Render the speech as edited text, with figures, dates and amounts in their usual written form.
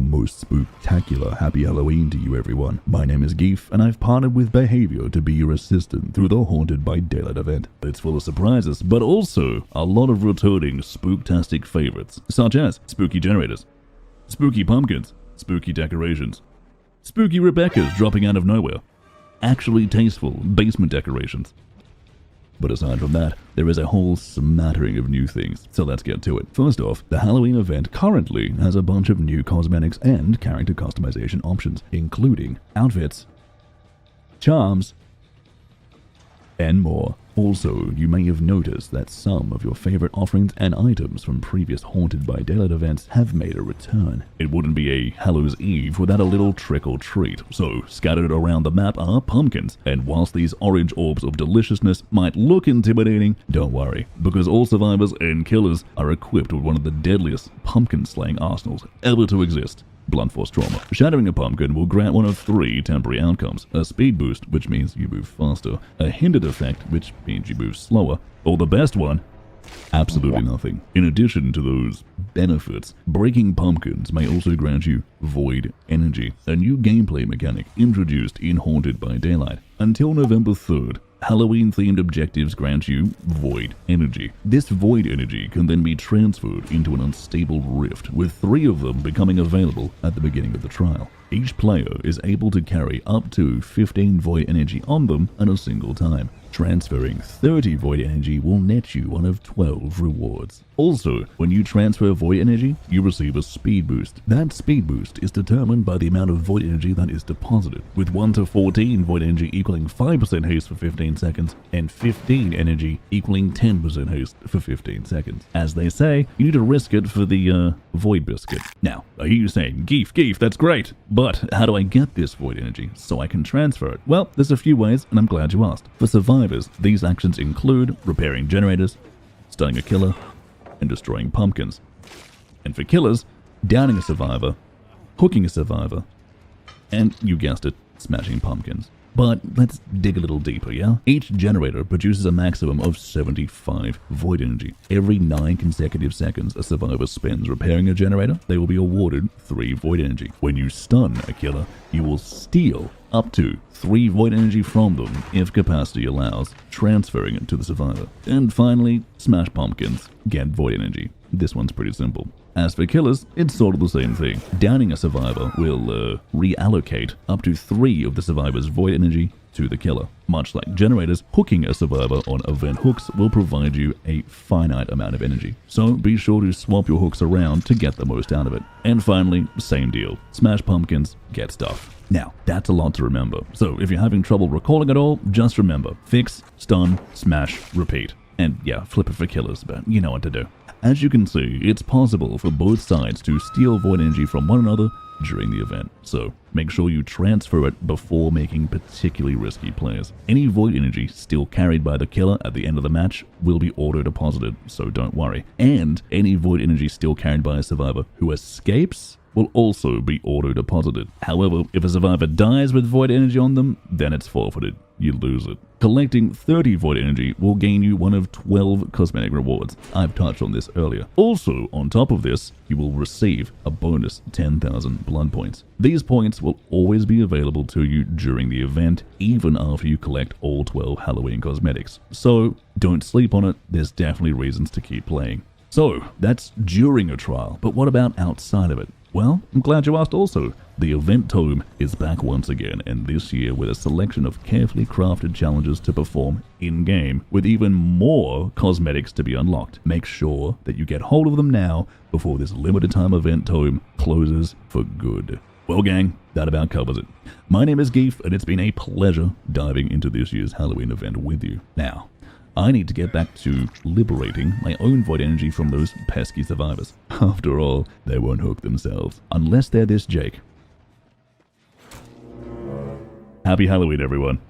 A most spooktacular happy Halloween to you everyone. My name is Geef and I've partnered with Behavior to be your assistant through the Haunted by Daylight event. It's full of surprises, but also a lot of returning spooktastic favorites, such as spooky generators, spooky pumpkins, spooky decorations, spooky Rebecca's dropping out of nowhere, actually tasteful basement decorations. But aside from that, there is a whole smattering of new things, so let's get to it. First off, the Halloween event currently has a bunch of new cosmetics and character customization options, including outfits, charms, and more. Also, you may have noticed that some of your favorite offerings and items from previous Haunted by Daylight events have made a return. It wouldn't be a Hallows Eve without a little trick or treat, so scattered around the map are pumpkins, and whilst these orange orbs of deliciousness might look intimidating, don't worry, because all survivors and killers are equipped with one of the deadliest pumpkin-slaying arsenals ever to exist. Blunt Force Trauma. Shattering a pumpkin will grant one of 3 temporary outcomes: a speed boost, which means you move faster, a hindered effect, which means you move slower, or the best one, absolutely nothing. In addition to those benefits, breaking pumpkins may also grant you Void Energy, a new gameplay mechanic introduced in Haunted by Daylight. Until November 3rd, Halloween-themed objectives grant you Void Energy. This Void Energy can then be transferred into an unstable rift, with 3 of them becoming available at the beginning of the trial. Each player is able to carry up to 15 Void Energy on them at a single time. Transferring 30 Void Energy will net you one of 12 rewards. Also, when you transfer Void Energy, you receive a speed boost. That speed boost is determined by the amount of Void Energy that is deposited, with 1 to 14 Void Energy equaling 5% haste for 15 seconds, and 15 energy equaling 10% haste for 15 seconds. As they say, you need to risk it for the Void Biscuit. Now, I hear you saying, Geef, that's great, but how do I get this Void Energy so I can transfer it? Well, there's a few ways, and I'm glad you asked. For survivors, these actions include repairing generators, stunning a killer, and destroying pumpkins. And for killers, downing a survivor, hooking a survivor, and, you guessed it, smashing pumpkins. But let's dig a little deeper, yeah? Each generator produces a maximum of 75 Void Energy. Every 9 consecutive seconds a survivor spends repairing a generator, they will be awarded 3 Void Energy. When you stun a killer, you will steal up to 3 Void Energy from them if capacity allows, transferring it to the survivor. And finally, smash pumpkins, get Void Energy. This one's pretty simple. As for killers, it's sort of the same thing. Downing a survivor will reallocate up to 3 of the survivor's Void Energy to the killer. Much like generators, hooking a survivor on event hooks will provide you a finite amount of energy. So be sure to swap your hooks around to get the most out of it. And finally, same deal. Smash pumpkins, get stuff. Now, that's a lot to remember. So if you're having trouble recalling it all, just remember: fix, stun, smash, repeat. And yeah, flip it for killers, but you know what to do. As you can see, it's possible for both sides to steal Void Energy from one another during the event, so make sure you transfer it before making particularly risky plays. Any Void Energy still carried by the killer at the end of the match will be auto-deposited, so don't worry. And any Void Energy still carried by a survivor who escapes will also be auto-deposited. However, if a survivor dies with Void Energy on them, then it's forfeited. You lose it. Collecting 30 Void Energy will gain you one of 12 cosmetic rewards. I've touched on this earlier. Also, on top of this, you will receive a bonus 10,000 blood points. These points will always be available to you during the event, even after you collect all 12 Halloween cosmetics. So, don't sleep on it, there's definitely reasons to keep playing. So, that's during a trial, but what about outside of it? Well, I'm glad you asked also. The Event Tome is back once again, and this year with a selection of carefully crafted challenges to perform in-game, with even more cosmetics to be unlocked. Make sure that you get hold of them now before this limited time Event Tome closes for good. Well gang, that about covers it. My name is Geef, and it's been a pleasure diving into this year's Halloween event with you. Now, I need to get back to liberating my own Void Energy from those pesky survivors. After all, they won't hook themselves, unless they're this Jake. Happy Halloween, everyone.